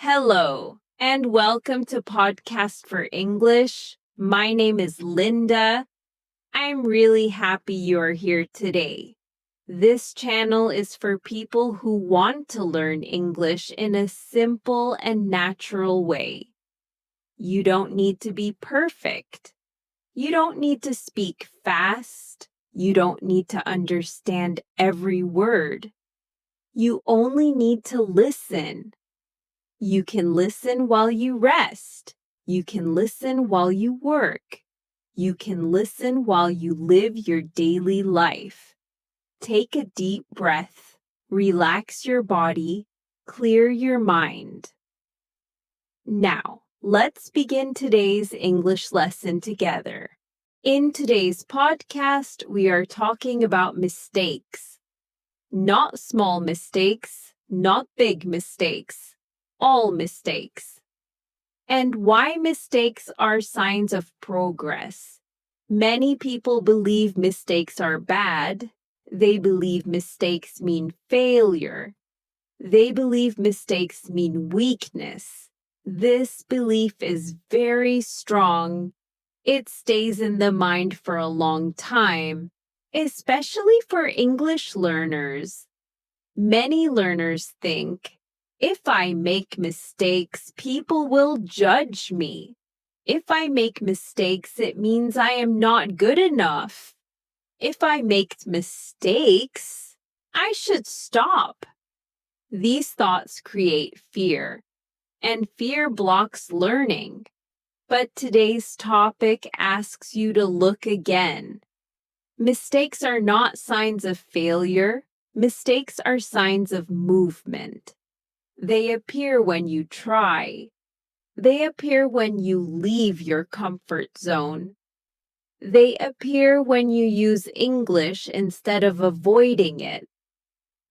Hello, and welcome to Podcast for English. My name is Linda. I'm really happy you're here today. This channel is for people who want to learn English in a simple and natural way. You don't need to be perfect. You don't need to speak fast. You don't need to understand every word. You only need to listen. You can listen while you rest. You can listen while you work. You can listen while you live your daily life. Take a deep breath, relax your body, clear your mind. Now, let's begin today's English lesson together. In today's podcast, we are talking about mistakes. Not small mistakes, not big mistakes, all mistakes. And why mistakes are signs of progress. Many people believe mistakes are bad. They believe mistakes mean failure. They believe mistakes mean weakness. This belief is very strong. It stays in the mind for a long time, especially for English learners. Many learners think, if I make mistakes, people will judge me. If I make mistakes, it means I am not good enough. If I make mistakes, I should stop. These thoughts create fear, and fear blocks learning. But today's topic asks you to look again. Mistakes are not signs of failure. Mistakes are signs of movement. They appear when you try. They appear when you leave your comfort zone. They appear when you use English instead of avoiding it.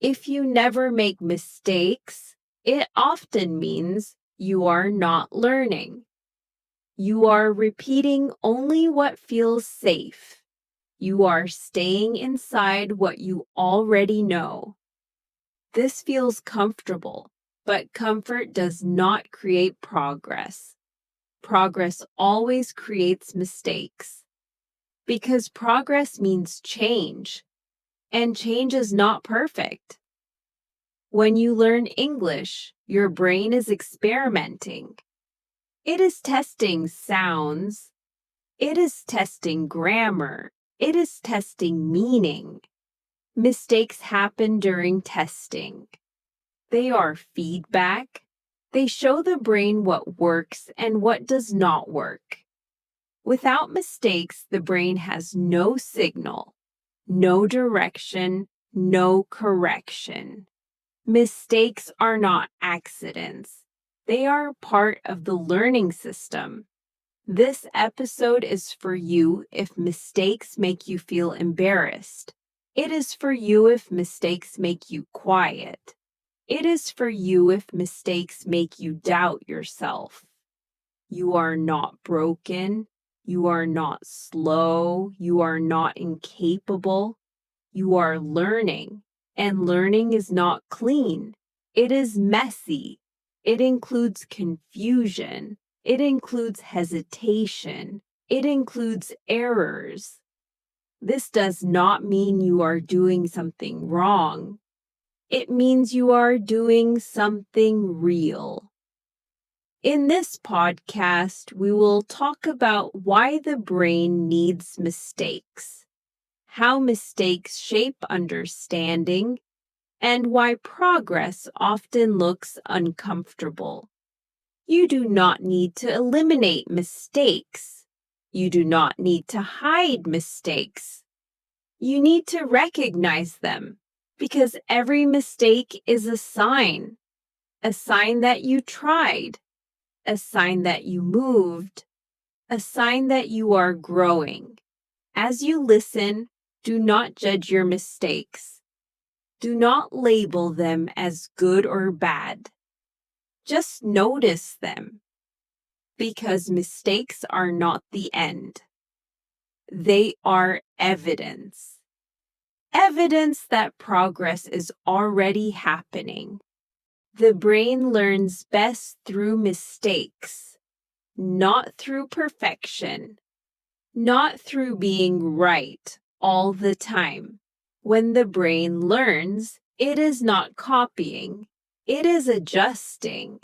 If you never make mistakes, it often means you are not learning. You are repeating only what feels safe. You are staying inside what you already know. This feels comfortable, but comfort does not create progress. Progress always creates mistakes. Because progress means change, and change is not perfect. When you learn English, your brain is experimenting. It is testing sounds. It is testing grammar. It is testing meaning. Mistakes happen during testing. They are feedback. They show the brain what works and what does not work. Without mistakes, the brain has no signal, no direction, no correction. Mistakes are not accidents. They are part of the learning system. This episode is for you if mistakes make you feel embarrassed. It is for you if mistakes make you quiet. It is for you if mistakes make you doubt yourself. You are not broken. You are not slow. You are not incapable. You are learning, and learning is not clean. It is messy. It includes confusion. It includes hesitation. It includes errors. This does not mean you are doing something wrong. It means you are doing something real. In this podcast, we will talk about why the brain needs mistakes, how mistakes shape understanding, and why progress often looks uncomfortable. You do not need to eliminate mistakes. You do not need to hide mistakes. You need to recognize them because every mistake is a sign that you tried, a sign that you moved, a sign that you are growing. As you listen, do not judge your mistakes. Do not label them as good or bad. Just notice them, because mistakes are not the end. They are evidence. Evidence that progress is already happening. The brain learns best through mistakes, not through perfection, not through being right all the time. When the brain learns, it is not copying, it is adjusting.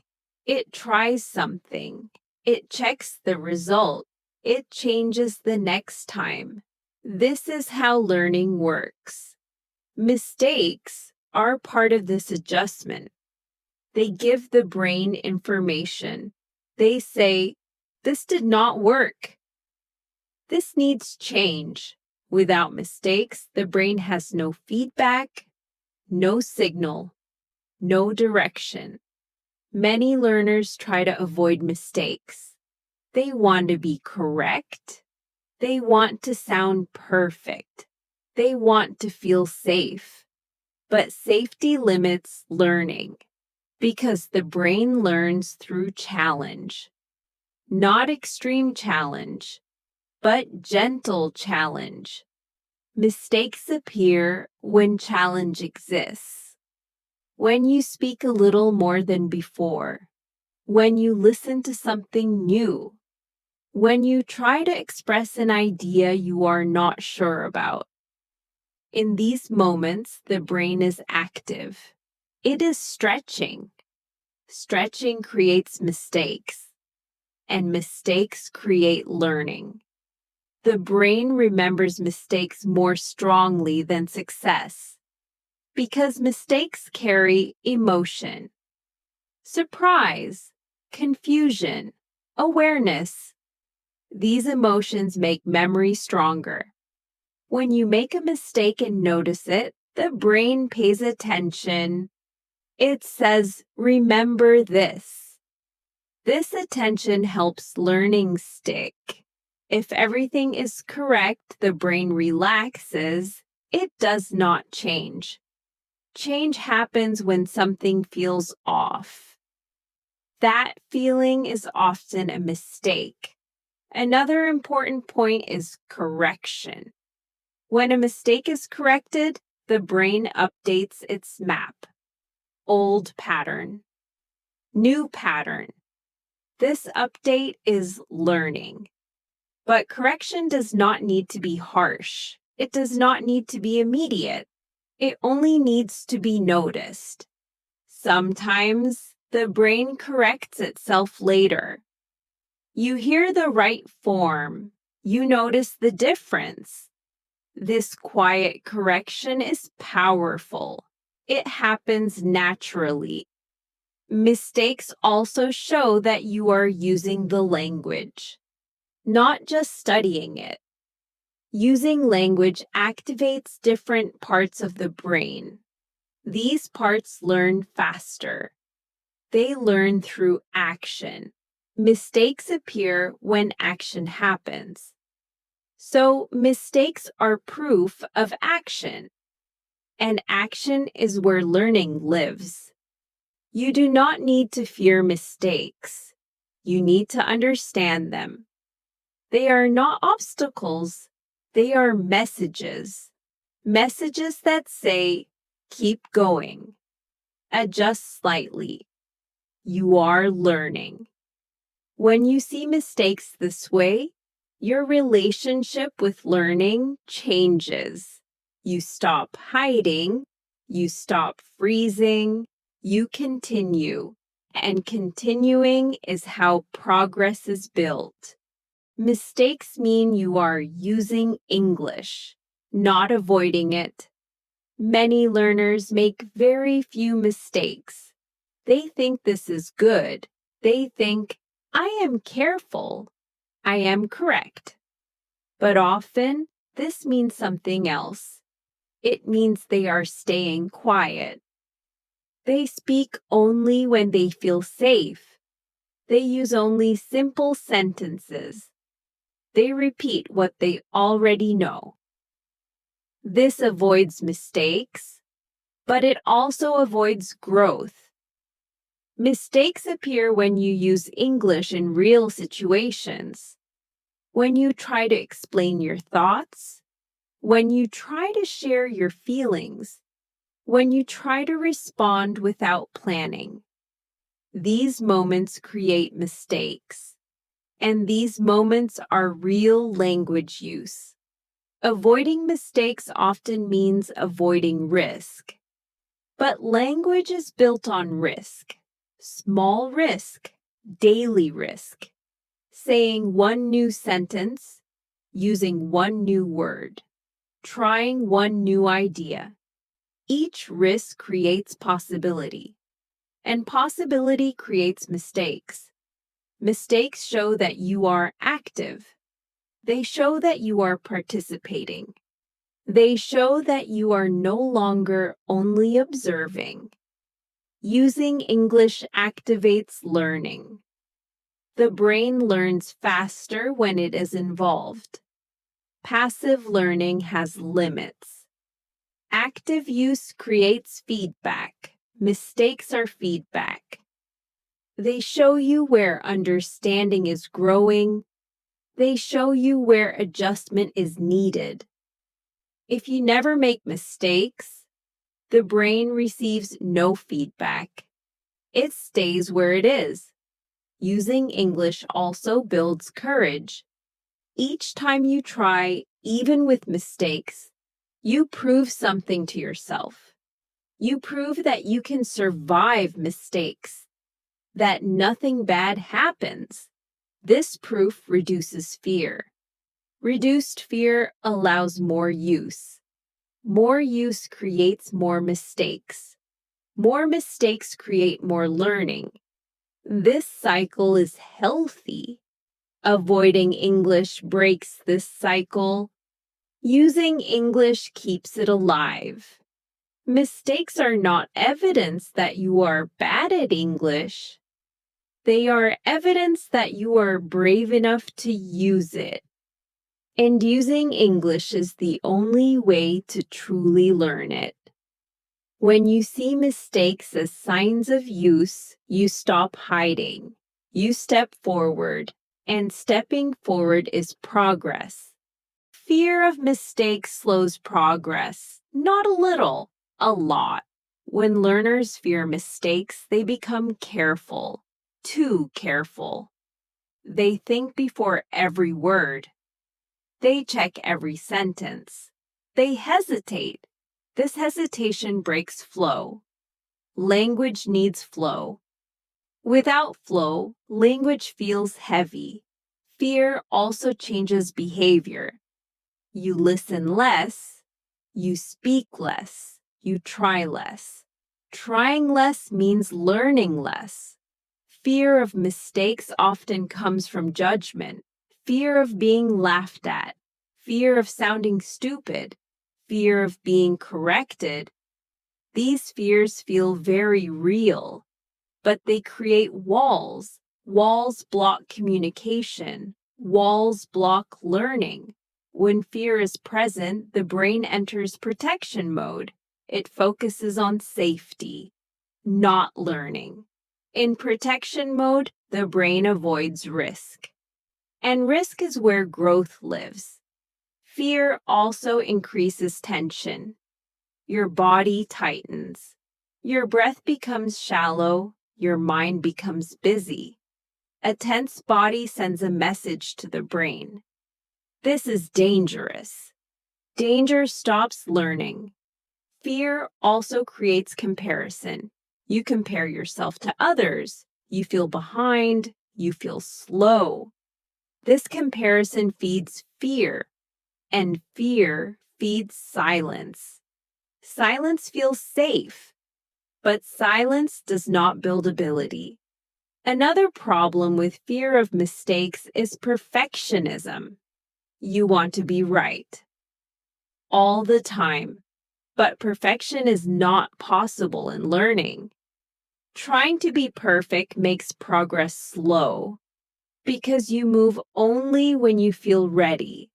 It tries something, it checks the result, it changes the next time. This is how learning works. Mistakes are part of this adjustment. They give the brain information. They say, this did not work. This needs change. Without mistakes, the brain has no feedback, no signal, no direction. Many learners try to avoid mistakes. They want to be correct. They want to sound perfect. They want to feel safe. But safety limits learning because the brain learns through challenge. Not extreme challenge, but gentle challenge. Mistakes appear when challenge exists. When you speak a little more than before. When you listen to something new. When you try to express an idea you are not sure about. In these moments, the brain is active. It is stretching. Stretching creates mistakes, and mistakes create learning. The brain remembers mistakes more strongly than success because mistakes carry emotion, surprise, confusion, awareness. These emotions make memory stronger. When you make a mistake and notice it, the brain pays attention. It says, remember this. This attention helps learning stick. If everything is correct, the brain relaxes. It does not change. Change happens when something feels off. That feeling is often a mistake. Another important point is correction. When a mistake is corrected, the brain updates its map. Old pattern, new pattern. This update is learning. But correction does not need to be harsh. It does not need to be immediate. It only needs to be noticed. Sometimes the brain corrects itself later. You hear the right form. You notice the difference. This quiet correction is powerful. It happens naturally. Mistakes also show that you are using the language, not just studying it. Using language activates different parts of the brain. These parts learn faster. They learn through action. Mistakes appear when action happens. So, mistakes are proof of action. And action is where learning lives. You do not need to fear mistakes. You need to understand them. They are not obstacles. They are messages. Messages that say, keep going. Adjust slightly. You are learning. When you see mistakes this way, your relationship with learning changes. You stop hiding, you stop freezing, you continue. And continuing is how progress is built. Mistakes mean you are using English, not avoiding it. Many learners make very few mistakes. They think this is good. They think, I am careful. I am correct. But often, this means something else. It means they are staying quiet. They speak only when they feel safe. They use only simple sentences. They repeat what they already know. This avoids mistakes, but it also avoids growth. Mistakes appear when you use English in real situations. When you try to explain your thoughts, when you try to share your feelings, when you try to respond without planning. These moments create mistakes, and these moments are real language use. Avoiding mistakes often means avoiding risk. But language is built on risk. Small risk, daily risk. Saying one new sentence, using one new word, trying one new idea. Each risk creates possibility, and possibility creates mistakes. Mistakes show that you are active. They show that you are participating. They show that you are no longer only observing. Using English activates learning. The brain learns faster when it is involved. Passive learning has limits. Active use creates feedback. Mistakes are feedback. They show you where understanding is growing. They show you where adjustment is needed. If you never make mistakes, the brain receives no feedback. It stays where it is. Using English also builds courage. Each time you try, even with mistakes, you prove something to yourself. You prove that you can survive mistakes, that nothing bad happens. This proof reduces fear. Reduced fear allows more use. More use creates more mistakes. More mistakes create more learning. This cycle is healthy. Avoiding English breaks this cycle. Using English keeps it alive. Mistakes are not evidence that you are bad at English. They are evidence that you are brave enough to use it. And using English is the only way to truly learn it. When you see mistakes as signs of use, you stop hiding. You step forward, and stepping forward is progress. Fear of mistakes slows progress, not a little, a lot. When learners fear mistakes, they become careful, too careful. They think before every word. They check every sentence. They hesitate. This hesitation breaks flow. Language needs flow. Without flow, language feels heavy. Fear also changes behavior. You listen less. You speak less. You try less. Trying less means learning less. Fear of mistakes often comes from judgment. Fear of being laughed at. Fear of sounding stupid. Fear of being corrected. These fears feel very real, but they create walls. Walls block communication. Walls block learning. When fear is present, the brain enters protection mode. It focuses on safety, not learning. In protection mode, the brain avoids risk. And risk is where growth lives. Fear also increases tension. Your body tightens. Your breath becomes shallow. Your mind becomes busy. A tense body sends a message to the brain. This is dangerous. Danger stops learning. Fear also creates comparison. You compare yourself to others. You feel behind. You feel slow. This comparison feeds fear, and fear feeds silence. Silence feels safe, but silence does not build ability. Another problem with fear of mistakes is perfectionism. You want to be right all the time, but perfection is not possible in learning. Trying to be perfect makes progress slow because you move only when you feel ready,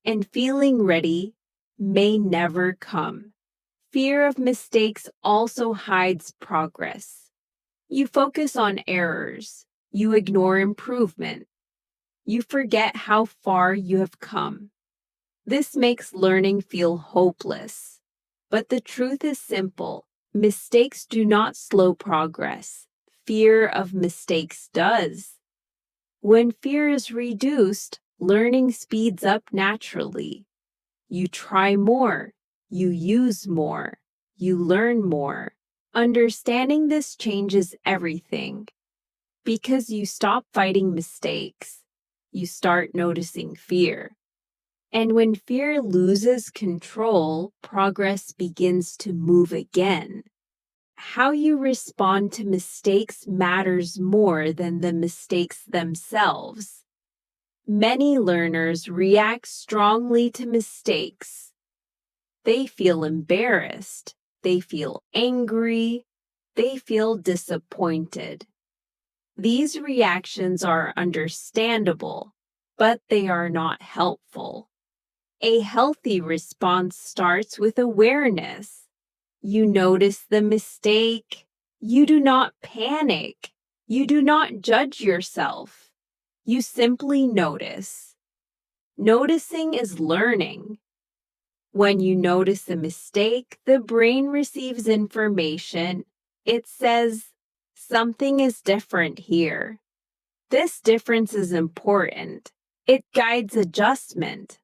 and feeling ready may never come. Fear of mistakes also hides progress. You focus on errors. You ignore improvement. You forget how far you have come. This makes learning feel hopeless. But the truth is simple. Mistakes do not slow progress. Fear of mistakes does. When fear is reduced, learning speeds up naturally. You try more. You use more. You learn more. Understanding this changes everything. Because you stop fighting mistakes, you start noticing fear. And when fear loses control, progress begins to move again. How you respond to mistakes matters more than the mistakes themselves. Many learners react strongly to mistakes. They feel embarrassed. They feel angry. They feel disappointed. These reactions are understandable, but they are not helpful. A healthy response starts with awareness. You notice the mistake. You do not panic. You do not judge yourself. You simply notice. Noticing is learning. When you notice a mistake, the brain receives information. It says, something is different here. This difference is important. It guides adjustment.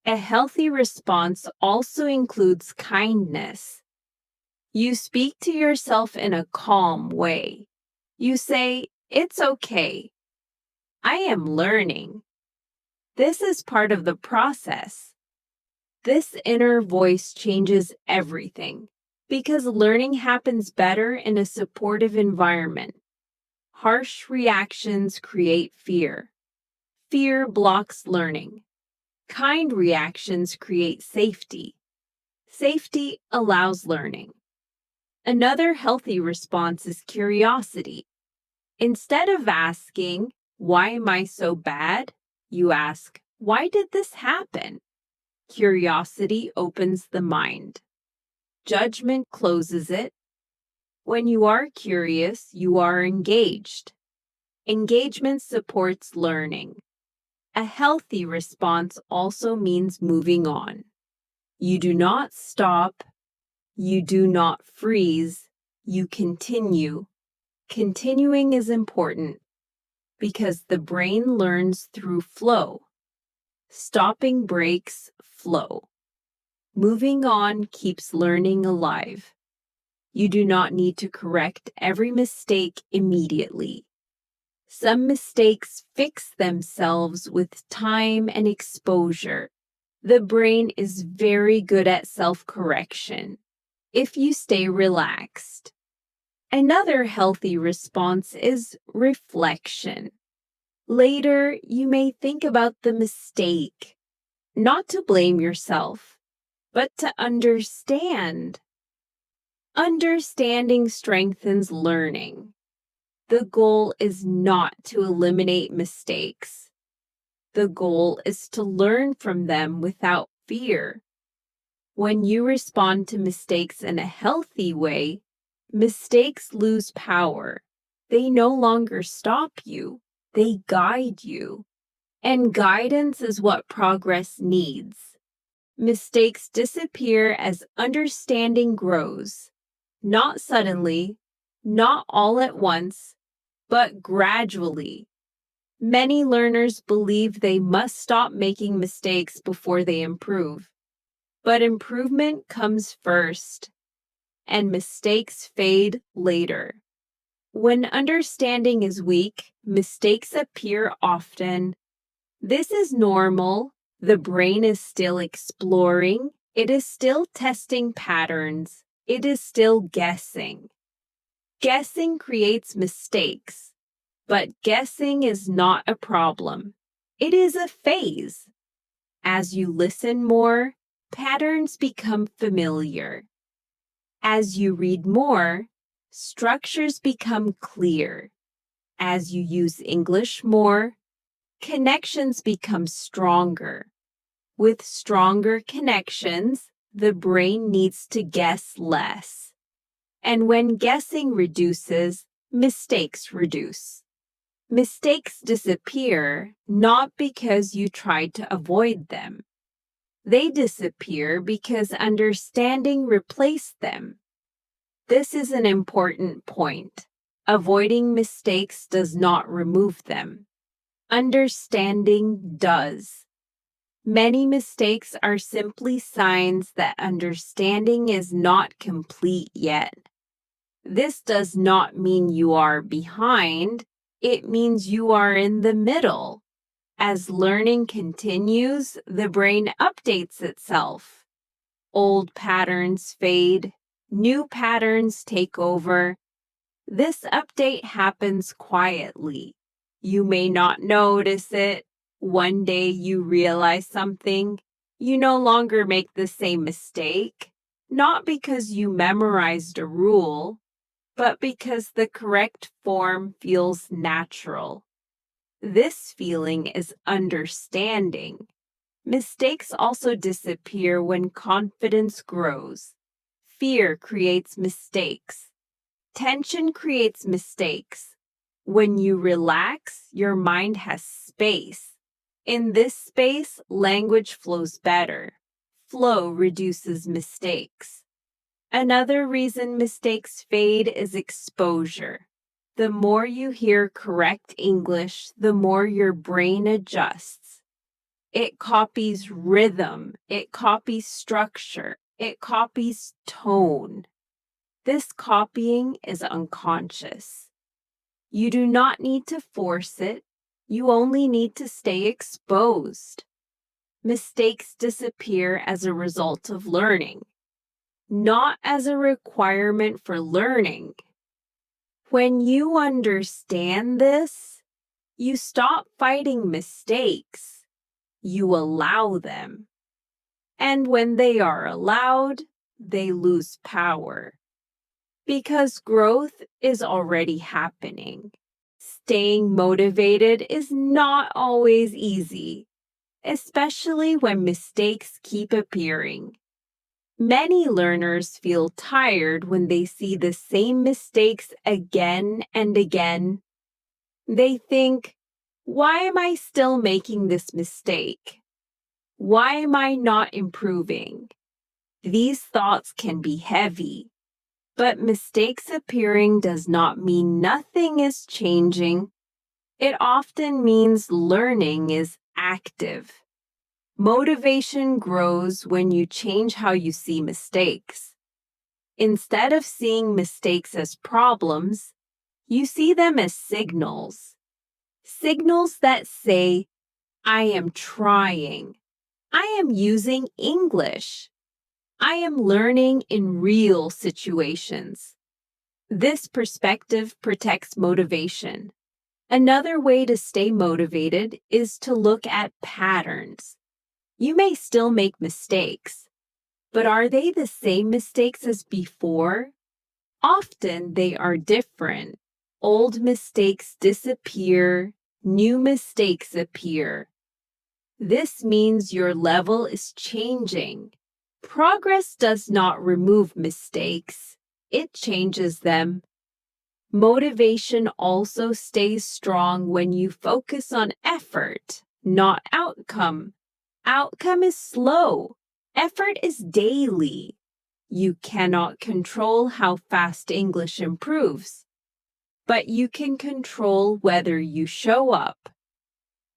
A healthy response also includes kindness. You speak to yourself in a calm way. You say, it's okay. I am learning. This is part of the process. This inner voice changes everything because learning happens better in a supportive environment. Harsh reactions create fear. Fear blocks learning. Kind reactions create safety. Safety allows learning. Another healthy response is curiosity. Instead of asking, why am I so bad? You ask, why did this happen? Curiosity opens the mind. Judgment closes it. When you are curious, you are engaged. Engagement supports learning. A healthy response also means moving on. You do not stop. You do not freeze. You continue. Continuing is important because the brain learns through flow. Stopping breaks flow. Moving on keeps learning alive. You do not need to correct every mistake immediately. Some mistakes fix themselves with time and exposure. The brain is very good at self-correction if you stay relaxed. Another healthy response is reflection. Later, you may think about the mistake, not to blame yourself, but to understand. Understanding strengthens learning. The goal is not to eliminate mistakes. The goal is to learn from them without fear. When you respond to mistakes in a healthy way, mistakes lose power. They no longer stop you. They guide you. And guidance is what progress needs. Mistakes disappear as understanding grows. Not suddenly, not all at once, but gradually. Many learners believe they must stop making mistakes before they improve. But improvement comes first, and mistakes fade later. When understanding is weak, mistakes appear often. This is normal. The brain is still exploring. It is still testing patterns. It is still guessing. Guessing creates mistakes, but guessing is not a problem. It is a phase. As you listen more, patterns become familiar. As you read more, structures become clear. As you use English more, connections become stronger. With stronger connections, the brain needs to guess less. And when guessing reduces, mistakes reduce. Mistakes disappear not because you tried to avoid them. They disappear because understanding replaced them. This is an important point. Avoiding mistakes does not remove them. Understanding does. Many mistakes are simply signs that understanding is not complete yet. This does not mean you are behind. It means you are in the middle. As learning continues, the brain updates itself. Old patterns fade, new patterns take over. This update happens quietly. You may not notice it. One day you realize something. You no longer make the same mistake, not because you memorized a rule, but because the correct form feels natural. This feeling is understanding. Mistakes also disappear when confidence grows. Fear creates mistakes. Tension creates mistakes. When you relax, your mind has space. In this space, language flows better. Flow reduces mistakes. Another reason mistakes fade is exposure. The more you hear correct English, the more your brain adjusts. It copies rhythm, it copies structure, it copies tone. This copying is unconscious. You do not need to force it, you only need to stay exposed. Mistakes disappear as a result of learning, not as a requirement for learning. When you understand this, you stop fighting mistakes. You allow them. And when they are allowed, they lose power. Because growth is already happening. Staying motivated is not always easy, especially when mistakes keep appearing. Many learners feel tired when they see the same mistakes again and again. They think, why am I still making this mistake? Why am I not improving? These thoughts can be heavy, but mistakes appearing does not mean nothing is changing. It often means learning is active. Motivation grows when you change how you see mistakes. Instead of seeing mistakes as problems, you see them as signals. Signals that say, I am trying. I am using English. I am learning in real situations. This perspective protects motivation. Another way to stay motivated is to look at patterns. You may still make mistakes, but are they the same mistakes as before? Often they are different. Old mistakes disappear, new mistakes appear. This means your level is changing. Progress does not remove mistakes, it changes them. Motivation also stays strong when you focus on effort, not outcome. Outcome is slow. Effort is daily. You cannot control how fast English improves, but you can control whether you show up.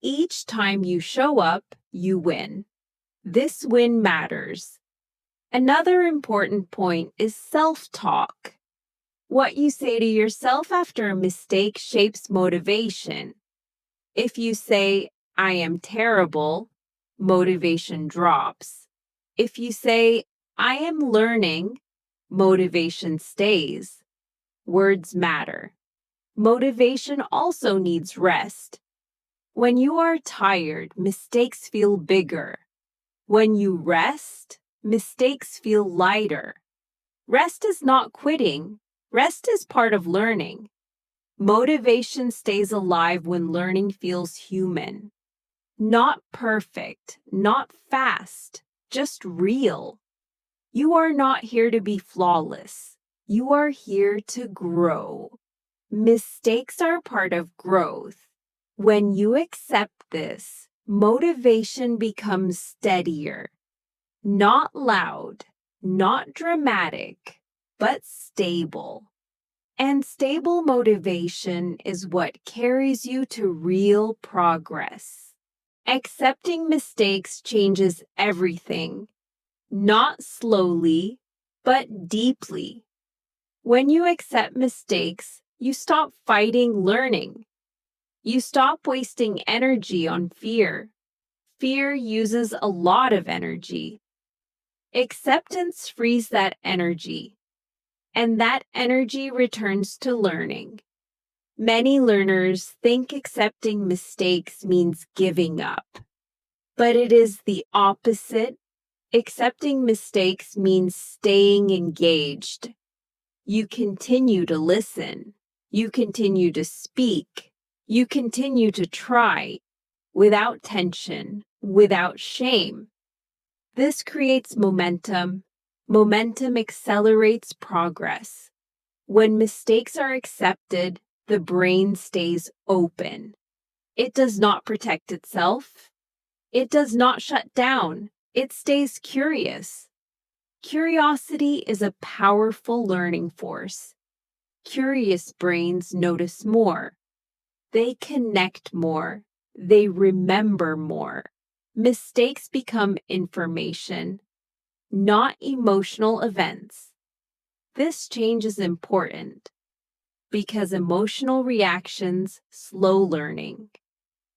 Each time you show up, you win. This win matters. Another important point is self-talk. What you say to yourself after a mistake shapes motivation. If you say, I am terrible, motivation drops. If you say, I am learning, motivation stays. Words matter. Motivation also needs rest. When you are tired, mistakes feel bigger. When you rest, mistakes feel lighter. Rest is not quitting. Rest is part of learning. Motivation stays alive when learning feels human. Not perfect, not fast, just real. You are not here to be flawless. You are here to grow. Mistakes are part of growth. When you accept this, motivation becomes steadier. Not loud, not dramatic, but stable. And stable motivation is what carries you to real progress. Accepting mistakes changes everything, not slowly, but deeply. When you accept mistakes, you stop fighting learning. You stop wasting energy on fear. Fear uses a lot of energy. Acceptance frees that energy, and that energy returns to learning. Many learners think accepting mistakes means giving up, but it is the opposite. Accepting mistakes means staying engaged. You continue to listen. You continue to speak. You continue to try without tension, without shame. This creates momentum. Momentum accelerates progress. When mistakes are accepted, the brain stays open. It does not protect itself. It does not shut down. It stays curious. Curiosity is a powerful learning force. Curious brains notice more. They connect more. They remember more. Mistakes become information, not emotional events. This change is important because emotional reactions slow learning.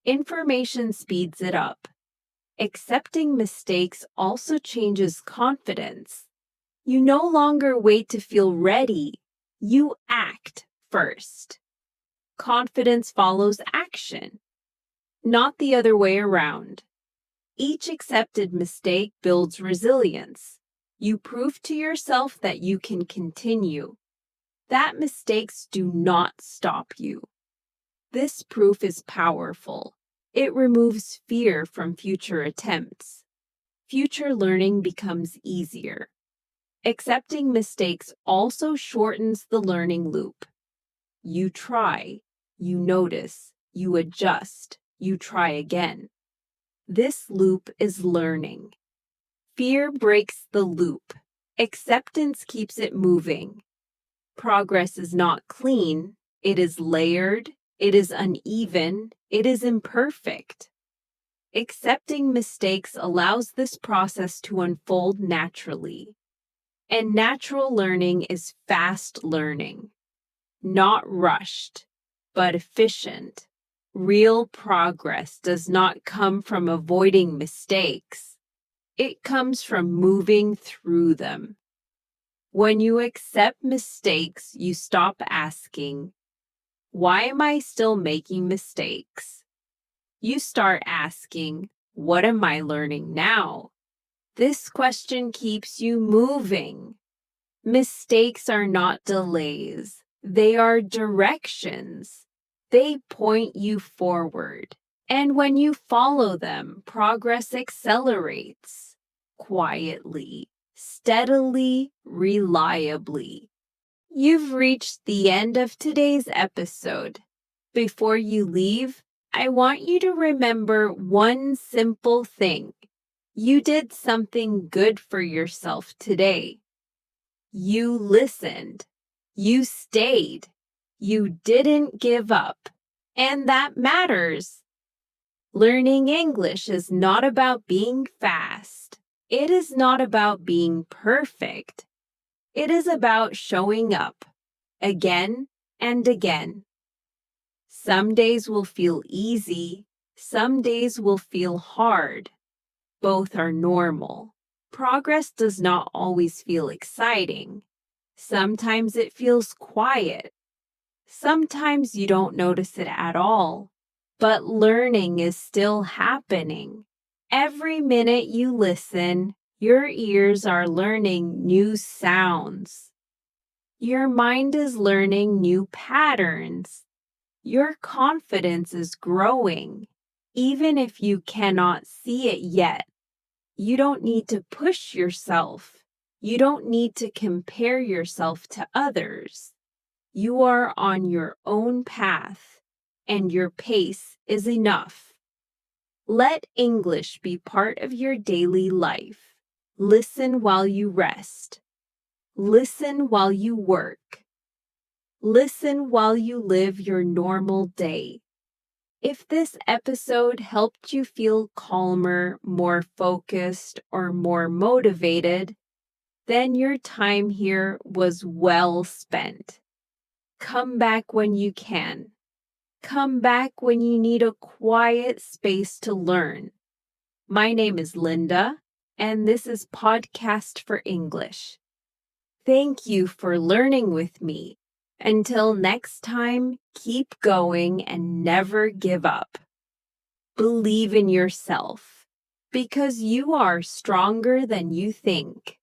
Information speeds it up. Accepting mistakes also changes confidence. You no longer wait to feel ready. You act first. Confidence follows action, not the other way around. Each accepted mistake builds resilience. You prove to yourself that you can continue, that mistakes do not stop you. This proof is powerful. It removes fear from future attempts. Future learning becomes easier. Accepting mistakes also shortens the learning loop. You try, you notice, you adjust, you try again. This loop is learning. Fear breaks the loop. Acceptance keeps it moving. Progress is not clean. It is layered. It is uneven. It is imperfect. Accepting mistakes allows this process to unfold naturally. And natural learning is fast learning, not rushed, but efficient. Real progress does not come from avoiding mistakes. It comes from moving through them. When you accept mistakes, you stop asking, "Why am I still making mistakes?" You start asking, "What am I learning now?" This question keeps you moving. Mistakes are not delays. They are directions. They point you forward. And when you follow them, progress accelerates quietly, steadily, reliably. You've reached the end of today's episode. Before you leave, I want you to remember one simple thing. You did something good for yourself today. You listened. You stayed. You didn't give up. And that matters. Learning English is not about being fast. It is not about being perfect. It is about showing up again and again. Some days will feel easy. Some days will feel hard. Both are normal. Progress does not always feel exciting. Sometimes it feels quiet. Sometimes you don't notice it at all. But learning is still happening. Every minute you listen, your ears are learning new sounds. Your mind is learning new patterns. Your confidence is growing, even if you cannot see it yet. You don't need to push yourself. You don't need to compare yourself to others. You are on your own path, and your pace is enough. Let English be part of your daily life. Listen while you rest. Listen while you work. Listen while you live your normal day. If this episode helped you feel calmer, more focused, or more motivated, then your time here was well spent. Come back when you can. Come back when you need a quiet space to learn. My name is Linda, and this is Podcast for English. Thank you for learning with me. Until next time, keep going and never give up. Believe in yourself, because you are stronger than you think.